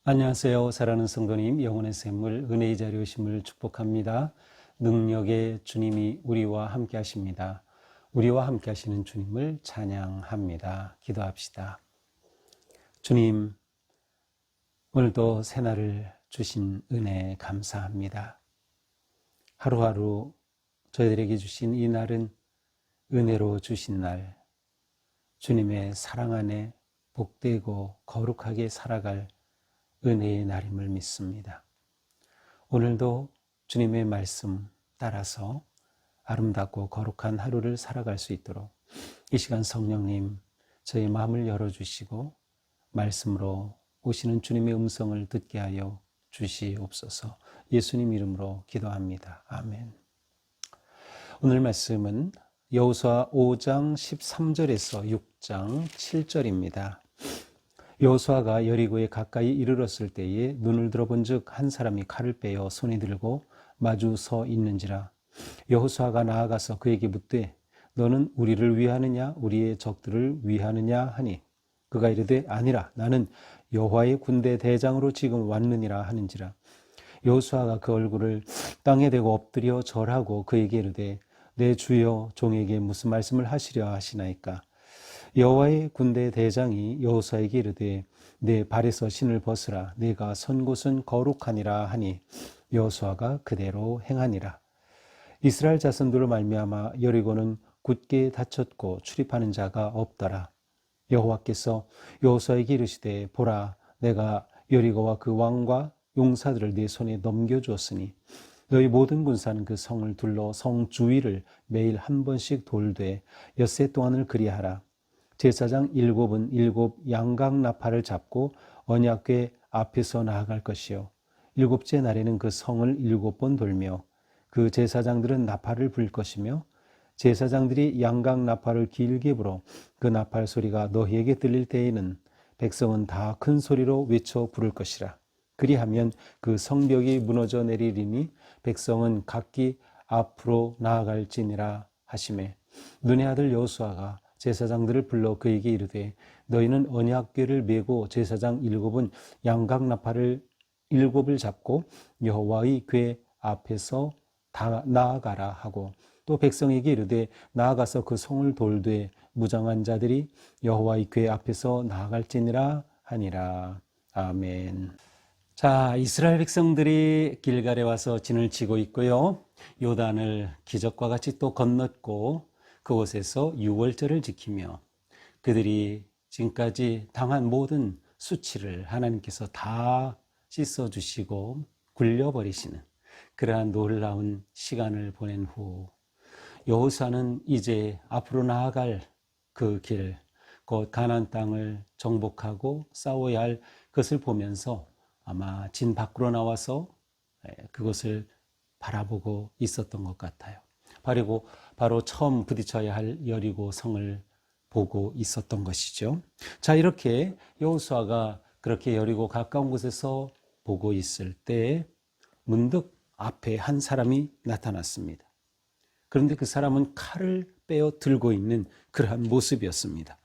안녕하세요. 사랑하는 성도님, 영혼의 샘물, 은혜의 자리 오심을 축복합니다. 능력의 주님이 우리와 함께 하십니다. 우리와 함께 하시는 주님을 찬양합니다. 기도합시다. 주님, 오늘도 새날을 주신 은혜 감사합니다. 하루하루 저희들에게 주신 이 날은 은혜로 주신 날, 주님의 사랑 안에 복되고 거룩하게 살아갈 은혜의 날임을 믿습니다. 오늘도 주님의 말씀 따라서 아름답고 거룩한 하루를 살아갈 수 있도록 이 시간 성령님 저희 마음을 열어주시고 말씀으로 오시는 주님의 음성을 듣게 하여 주시옵소서. 예수님 이름으로 기도합니다. 아멘. 오늘 말씀은 여호수아 5장 13절에서 6장 7절입니다. 여호수아가 여리고에 가까이 이르렀을 때에 눈을 들어본즉 한 사람이 칼을 빼어 손에 들고 마주 서 있는지라. 여호수아가 나아가서 그에게 묻되 너는 우리를 위하느냐 우리의 적들을 위하느냐 하니 그가 이르되 아니라 나는 여호와의 군대 대장으로 지금 왔느니라 하는지라. 여호수아가 그 얼굴을 땅에 대고 엎드려 절하고 그에게 이르되 내 주여 종에게 무슨 말씀을 하시려 하시나이까. 여호와의 군대 대장이 여호수아에게 이르되 내 발에서 신을 벗으라 내가 선 곳은 거룩하니라 하니 여호수아가 그대로 행하니라. 이스라엘 자손들로 말미암아 여리고는 굳게 닫혔고 출입하는 자가 없더라. 여호와께서 여호수아에게 이르시되 보라 내가 여리고와 그 왕과 용사들을 네 손에 넘겨주었으니 너희 모든 군사는 그 성을 둘러 성 주위를 매일 한 번씩 돌되 엿새 동안을 그리하라. 제사장 7은 7 양각 나팔을 잡고 언약궤 앞에서 나아갈 것이요 7째 날에는 그 성을 7번 돌며 그 제사장들은 나팔을 불 것이며 제사장들이 양각 나팔을 길게 불어 그 나팔 소리가 너희에게 들릴 때에는 백성은 다 큰 소리로 외쳐 부를 것이라. 그리하면 그 성벽이 무너져 내리리니 백성은 각기 앞으로 나아갈지니라 하시매 눈의 아들 여호수아가 제사장들을 불러 그에게 이르되 너희는 언약궤를 메고 제사장 7은 양각 나팔을 7을 잡고 여호와의 궤 앞에서 다 나아가라 하고 또 백성에게 이르되 나아가서 그 성을 돌되 무장한 자들이 여호와의 궤 앞에서 나아갈지니라 하니라. 아멘. 자, 이스라엘 백성들이 길갈에 와서 진을 치고 있고요. 요단을 기적과 같이 또 건넜고 그곳에서 유월절을 지키며 그들이 지금까지 당한 모든 수치를 하나님께서 다 씻어주시고 굴려버리시는 그러한 놀라운 시간을 보낸 후 여호수아는 이제 앞으로 나아갈 그 길, 곧 가나안 땅을 정복하고 싸워야 할 것을 보면서 아마 진 밖으로 나와서 그것을 바라보고 있었던 것 같아요. 바로 처음 부딪혀야 할 여리고 성을 보고 있었던 것이죠. 자, 이렇게 여호수아가 그렇게 여리고 가까운 곳에서 보고 있을 때 문득 앞에 한 사람이 나타났습니다. 그런데 그 사람은 칼을 빼어 들고 있는 그러한 모습이었습니다.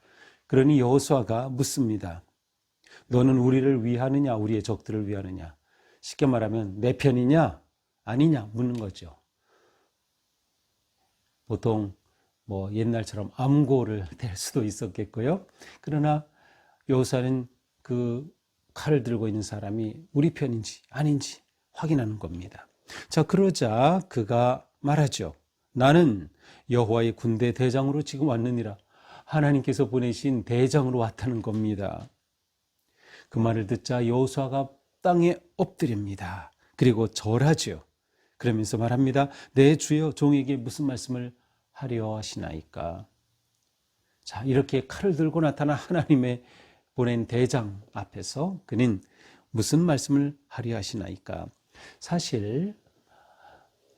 그러니 여호수아가 묻습니다. 너는 우리를 위하느냐 우리의 적들을 위하느냐. 쉽게 말하면 내 편이냐 아니냐 묻는 거죠. 보통 옛날처럼 암고를 댈 수도 있었겠고요. 그러나 여호수아는 그 칼을 들고 있는 사람이 우리 편인지 아닌지 확인하는 겁니다. 자, 그러자 그가 말하죠. 나는 여호와의 군대 대장으로 지금 왔느니라. 하나님께서 보내신 대장으로 왔다는 겁니다. 그 말을 듣자 여호수아가 땅에 엎드립니다. 그리고 절하죠. 그러면서 말합니다. 내 주여 종에게 무슨 말씀을 하려 하시나이까. 자, 이렇게 칼을 들고 나타난 하나님의 보낸 대장 앞에서 그는 무슨 말씀을 하려 하시나이까. 사실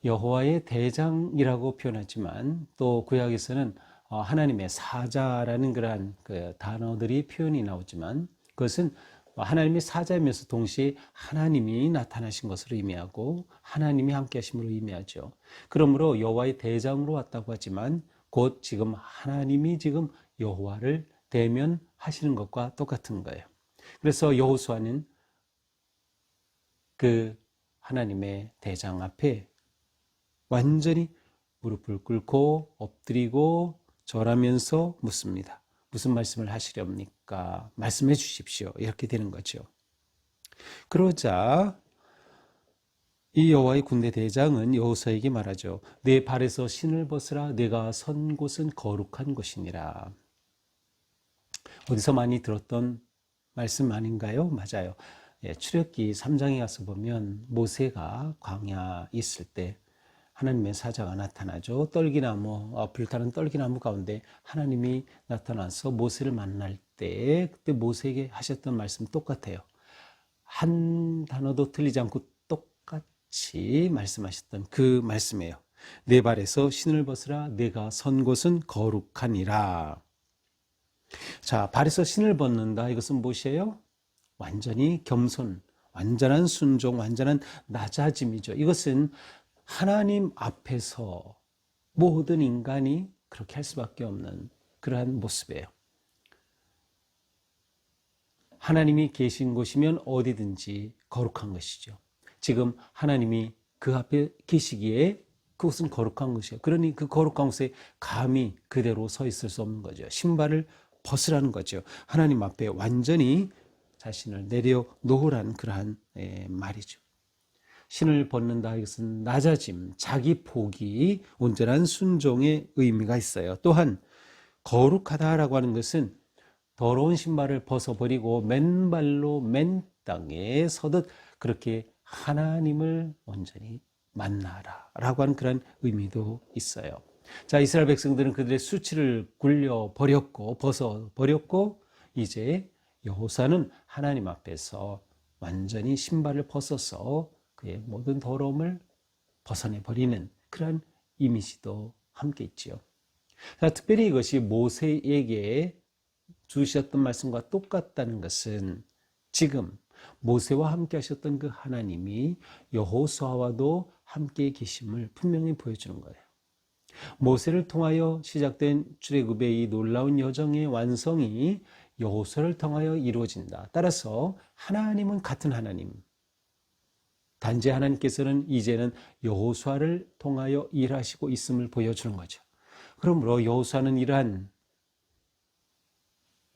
여호와의 대장이라고 표현하지만 또 구약에서는 하나님의 사자라는 그러한 그 단어들이 표현이 나오지만 그것은 하나님의 사자이면서 동시에 하나님이 나타나신 것으로 의미하고 하나님이 함께 하심으로 의미하죠. 그러므로 여호와의 대장으로 왔다고 하지만 곧 지금 하나님이 지금 여호와를 대면하시는 것과 똑같은 거예요. 그래서 여호수아는 그 하나님의 대장 앞에 완전히 무릎을 꿇고 엎드리고 절하면서 묻습니다. 무슨 말씀을 하시렵니까? 말씀해 주십시오. 이렇게 되는 거죠. 그러자 이 여호와의 군대 대장은 여호수아에게 말하죠. 내 발에서 신을 벗으라. 내가 선 곳은 거룩한 곳이니라. 어디서 많이 들었던 말씀 아닌가요? 맞아요. 출애굽기 3장에 가서 보면 모세가 광야에 있을 때 하나님의 사자가 나타나죠. 떨기나무, 불타는 떨기나무 가운데 하나님이 나타나서 모세를 만날 때 그때 모세에게 하셨던 말씀 똑같아요. 한 단어도 틀리지 않고 똑같이 말씀하셨던 그 말씀이에요. 내 발에서 신을 벗으라. 내가 선 곳은 거룩하니라. 자, 발에서 신을 벗는다. 이것은 무엇이에요? 완전히 겸손, 완전한 순종, 완전한 낮아짐이죠. 이것은 하나님 앞에서 모든 인간이 그렇게 할 수밖에 없는 그러한 모습이에요. 하나님이 계신 곳이면 어디든지 거룩한 것이죠. 지금 하나님이 그 앞에 계시기에 그곳은 거룩한 것이에요. 그러니 그 거룩한 곳에 감히 그대로 서 있을 수 없는 거죠. 신발을 벗으라는 거죠. 하나님 앞에 완전히 자신을 내려놓으라는 그러한 말이죠. 신을 벗는다 이것은 낮아짐, 자기 포기, 온전한 순종의 의미가 있어요. 또한 거룩하다라고 하는 것은 더러운 신발을 벗어버리고 맨발로 맨 땅에 서듯 그렇게 하나님을 온전히 만나라 라고 하는 그런 의미도 있어요. 자, 이스라엘 백성들은 그들의 수치를 굴려버렸고 벗어버렸고 이제 여호수아는 하나님 앞에서 완전히 신발을 벗어서 그의 모든 더러움을 벗어내버리는 그런 이미지도 함께 있지요. 자, 특별히 이것이 모세에게 주셨던 말씀과 똑같다는 것은 지금 모세와 함께 하셨던 그 하나님이 여호수아와도 함께 계심을 분명히 보여주는 거예요. 모세를 통하여 시작된 출애굽의 이 놀라운 여정의 완성이 여호수아를 통하여 이루어진다. 따라서 하나님은 같은 하나님. 단지 하나님께서는 이제는 여호수아를 통하여 일하시고 있음을 보여주는 거죠. 그러므로 여호수아는 이러한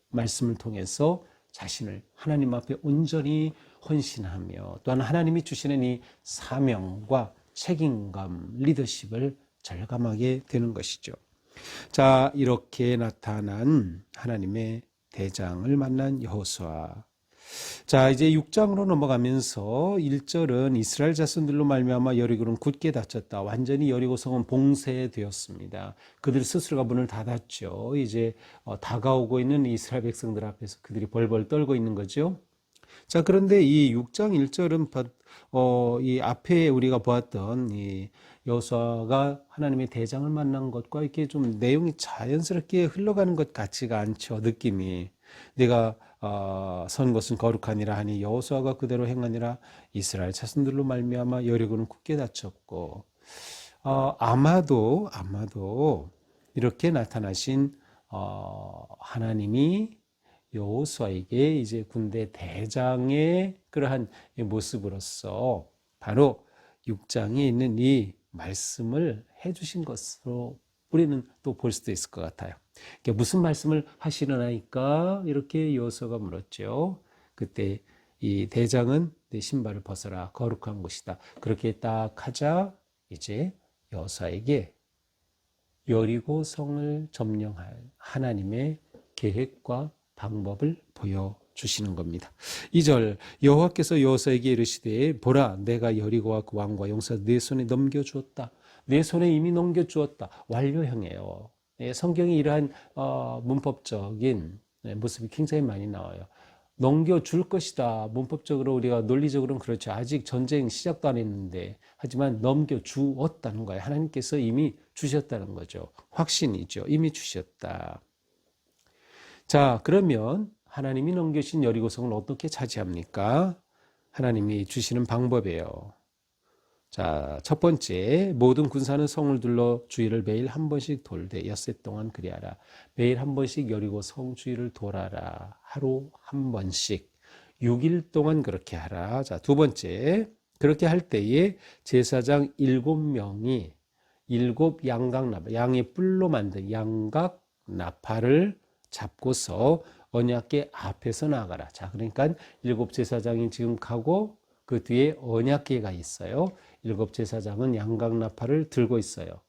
말씀을 통해서 자신을 하나님 앞에 온전히 헌신하며 또한 하나님이 주시는 이 사명과 책임감, 리더십을 절감하게 되는 것이죠. 자, 이렇게 나타난 하나님의 대장을 만난 여호수아. 자, 이제 6장으로 넘어가면서 1절은 이스라엘 자손들로 말미암아 여리고는 굳게 닫혔다. 완전히 여리고성은 봉쇄되었습니다. 그들 스스로가 문을 닫았죠. 이제 다가오고 있는 이스라엘 백성들 앞에서 그들이 벌벌 떨고 있는 거죠. 자, 그런데 이 6장 1절은 이 앞에 우리가 보았던 이 여호수아가 하나님의 대장을 만난 것과 이렇게 좀 내용이 자연스럽게 흘러가는 것 같지가 않죠. 느낌이. 내가 선 것은 거룩하니라 하니 여호수아가 그대로 행하니라. 이스라엘 자손들로 말미암아 여리고는 굳게 닫혔고 아마도 이렇게 나타나신 하나님이 여호수아에게 이제 군대 대장의 그러한 모습으로서 바로 6장에 있는 이 말씀을 해주신 것으로 우리는 또 볼 수도 있을 것 같아요. 무슨 말씀을 하시려나이까 이렇게 여호수아가 물었죠. 그때 이 대장은 내 신발을 벗어라 거룩한 곳이다. 그렇게 딱 하자 이제 여호수아에게 여리고 성을 점령할 하나님의 계획과 방법을 보여주시는 겁니다. 2절 여호와께서 여호수아에게 이르시되 보라 내가 여리고와 그 왕과 용사 내 손에 넘겨주었다. 내 손에 이미 넘겨주었다. 완료형이에요. 성경이 이러한 문법적인 모습이 굉장히 많이 나와요. 넘겨줄 것이다. 문법적으로 우리가 논리적으로는 그렇죠. 아직 전쟁 시작도 안 했는데 하지만 넘겨주었다는 거예요. 하나님께서 이미 주셨다는 거죠. 확신이죠. 이미 주셨다. 자, 그러면 하나님이 넘겨주신 여리고성을 어떻게 차지합니까? 하나님이 주시는 방법이에요. 자, 첫 번째, 모든 군사는 성을 둘러 주위를 매일 한 번씩 돌되 엿새 동안 그리하라. 매일 한 번씩 여리고 성 주위를 돌아라. 하루 한 번씩 6일 동안 그렇게 하라. 자, 두 번째, 그렇게 할 때에 제사장 7명이 7양각 나팔, 양의 뿔로 만든 양각 나팔을 잡고서 언약궤 앞에서 나가라. 자, 그러니까 7제사장이 지금 가고 그 뒤에 언약궤가 있어요. 7제사장은 양각 나팔을 들고 있어요.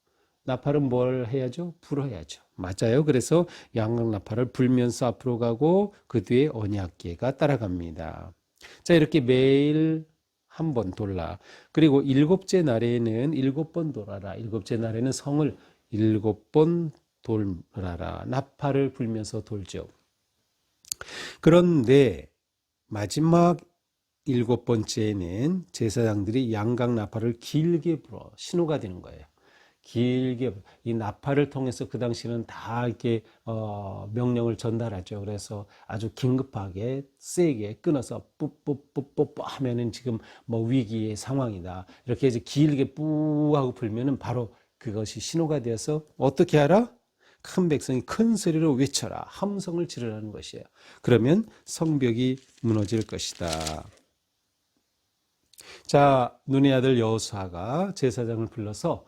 나팔은 뭘 해야죠? 불어야죠. 맞아요. 그래서 양각 나팔을 불면서 앞으로 가고 그 뒤에 언약궤가 따라갑니다. 자, 이렇게 매일 한 번 돌라. 그리고 7째 날에는 7번 돌아라. 7째 날에는 성을 7번 돌아라. 나팔을 불면서 돌죠. 그런데 마지막 7번째는 제사장들이 양각 나팔을 길게 불어 신호가 되는 거예요. 길게 이 나팔을 통해서 그 당시는 다 이렇게 명령을 전달하죠. 그래서 아주 긴급하게 세게 끊어서 뿌뿌뿌뿌뿌 하면은 지금 뭐 위기의 상황이다. 이렇게 이제 길게 뿌 하고 불면은 바로 그것이 신호가 되어서 어떻게 하라? 큰 백성이 큰 소리로 외쳐라. 함성을 지르라는 것이에요. 그러면 성벽이 무너질 것이다. 자, 눈의 아들 여호수아가 제사장을 불러서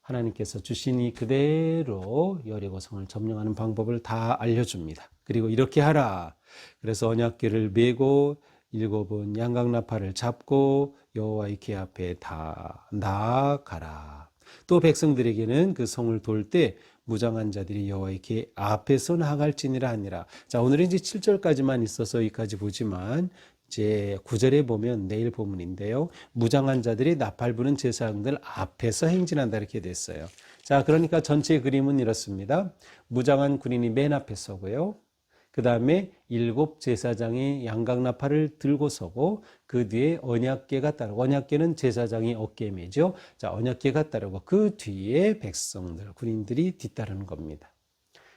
하나님께서 주신 이 그대로 여리고성을 점령하는 방법을 다 알려줍니다. 그리고 이렇게 하라. 그래서 언약궤를 메고 7은 양각나팔을 잡고 여호와의 궤 앞에 다 나아가라. 또 백성들에게는 그 성을 돌 때 무장한 자들이 여호와의 궤 앞에서 나아갈지니라 하니라. 자, 오늘은 이제 7절까지만 있어서 여기까지 보지만 이제 9절에 보면 내일 본문인데요. 무장한 자들이 나팔 부는 제사장들 앞에서 행진한다 이렇게 됐어요. 자, 그러니까 전체 그림은 이렇습니다. 무장한 군인이 맨 앞에 서고요. 그 다음에 7제사장이 양각 나팔을 들고 서고 그 뒤에 언약궤가 따르고 언약궤는 제사장이 어깨에 매죠. 자, 언약궤가 따르고 그 뒤에 백성들, 군인들이 뒤따르는 겁니다.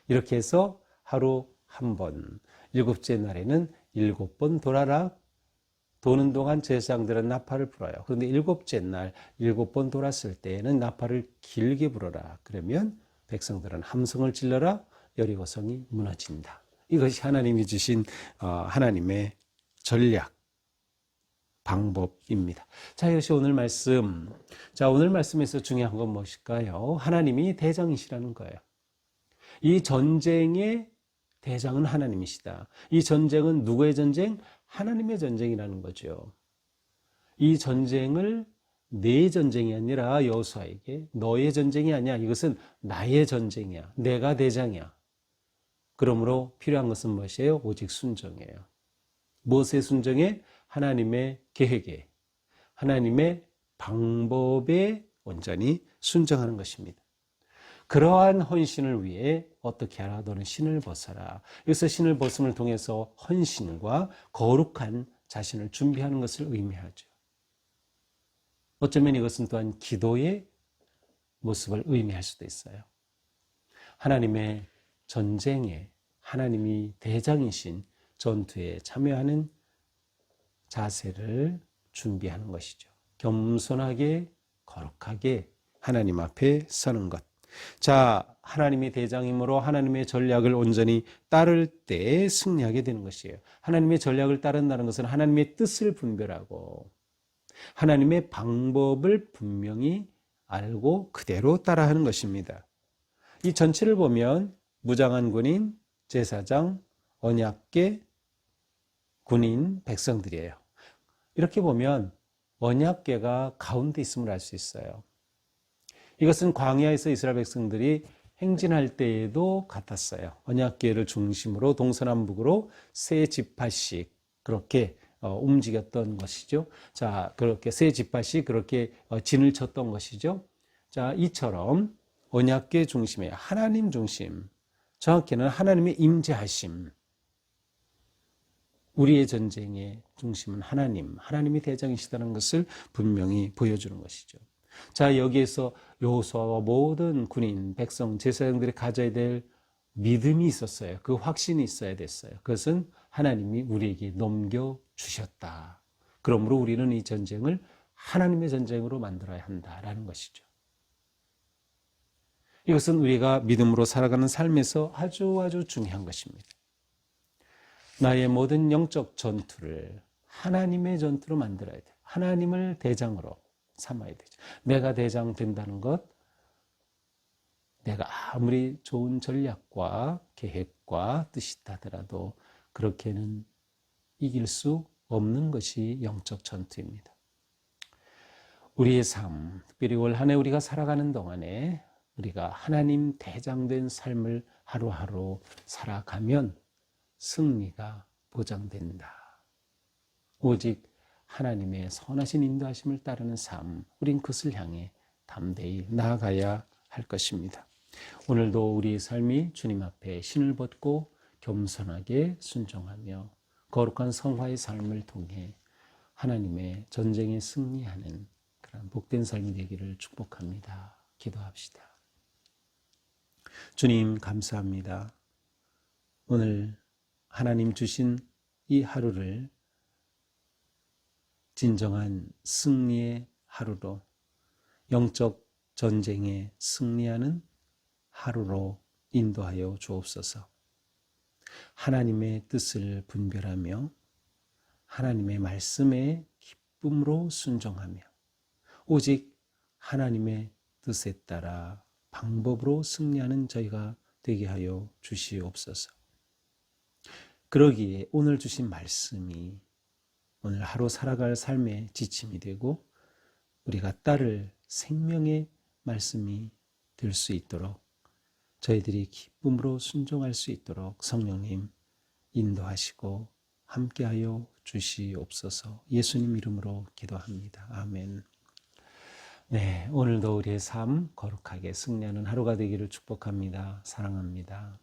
이렇게 해서 하루 한 번, 7째 날에는 7번 돌아라. 도는 동안 제사장들은 나팔을 불어요. 그런데 7째 날 7번 돌았을 때에는 나팔을 길게 불어라. 그러면 백성들은 함성을 질러라. 여리고성이 무너진다. 이것이 하나님이 주신 하나님의 전략, 방법입니다. 자, 이것이 오늘 말씀. 자, 오늘 말씀에서 중요한 건 무엇일까요? 하나님이 대장이시라는 거예요. 이 전쟁의 대장은 하나님이시다. 이 전쟁은 누구의 전쟁? 하나님의 전쟁이라는 거죠. 이 전쟁을 내 전쟁이 아니라 여호수아에게 너의 전쟁이 아니야. 이것은 나의 전쟁이야. 내가 대장이야. 그러므로 필요한 것은 무엇이에요? 오직 순종이에요. 무엇에 순종해? 하나님의 계획에, 하나님의 방법에 온전히 순종하는 것입니다. 그러한 헌신을 위해 어떻게 하라? 너는 신을 벗어라. 여기서 신을 벗음을 통해서 헌신과 거룩한 자신을 준비하는 것을 의미하죠. 어쩌면 이것은 또한 기도의 모습을 의미할 수도 있어요. 하나님의 전쟁에 하나님이 대장이신 전투에 참여하는 자세를 준비하는 것이죠. 겸손하게 거룩하게 하나님 앞에 서는 것. 자, 하나님이 대장이므로 하나님의 전략을 온전히 따를 때 승리하게 되는 것이에요. 하나님의 전략을 따른다는 것은 하나님의 뜻을 분별하고 하나님의 방법을 분명히 알고 그대로 따라하는 것입니다. 이 전체를 보면 무장한 군인, 제사장, 언약궤, 군인, 백성들이에요. 이렇게 보면 언약궤가 가운데 있음을 알 수 있어요. 이것은 광야에서 이스라엘 백성들이 행진할 때에도 같았어요. 언약궤를 중심으로 동서남북으로 세 지파씩 그렇게 움직였던 것이죠. 자, 그렇게 세 지파씩 그렇게 진을 쳤던 것이죠. 자, 이처럼 언약궤 중심에 하나님 중심, 정확히는 하나님의 임재하심. 우리의 전쟁의 중심은 하나님이 대장이시다는 것을 분명히 보여주는 것이죠. 자, 여기에서 여호수아와 모든 군인, 백성, 제사장들이 가져야 될 믿음이 있었어요. 그 확신이 있어야 됐어요. 그것은 하나님이 우리에게 넘겨주셨다. 그러므로 우리는 이 전쟁을 하나님의 전쟁으로 만들어야 한다라는 것이죠. 이것은 우리가 믿음으로 살아가는 삶에서 아주 중요한 것입니다. 나의 모든 영적 전투를 하나님의 전투로 만들어야 돼요. 하나님을 대장으로 삼아야 되죠. 내가 대장 된다는 것, 내가 아무리 좋은 전략과 계획과 뜻이 있다더라도 그렇게는 이길 수 없는 것이 영적 전투입니다. 우리의 삶, 특별히 올 한 해 우리가 살아가는 동안에 우리가 하나님 대장된 삶을 하루하루 살아가면 승리가 보장된다. 오직 하나님의 선하신 인도하심을 따르는 삶, 우린 그것을 향해 담대히 나아가야 할 것입니다. 오늘도 우리의 삶이 주님 앞에 신을 벗고 겸손하게 순종하며 거룩한 성화의 삶을 통해 하나님의 전쟁에 승리하는 그런 복된 삶이 되기를 축복합니다. 기도합시다. 주님 감사합니다. 오늘 하나님 주신 이 하루를 진정한 승리의 하루로, 영적 전쟁에 승리하는 하루로 인도하여 주옵소서. 하나님의 뜻을 분별하며 하나님의 말씀에 기쁨으로 순종하며 오직 하나님의 뜻에 따라 방법으로 승리하는 저희가 되게 하여 주시옵소서. 그러기에 오늘 주신 말씀이 오늘 하루 살아갈 삶의 지침이 되고 우리가 따를 생명의 말씀이 될 수 있도록 저희들이 기쁨으로 순종할 수 있도록 성령님 인도하시고 함께하여 주시옵소서. 예수님 이름으로 기도합니다. 아멘. 네, 오늘도 우리의 삶 거룩하게 승리하는 하루가 되기를 축복합니다. 사랑합니다.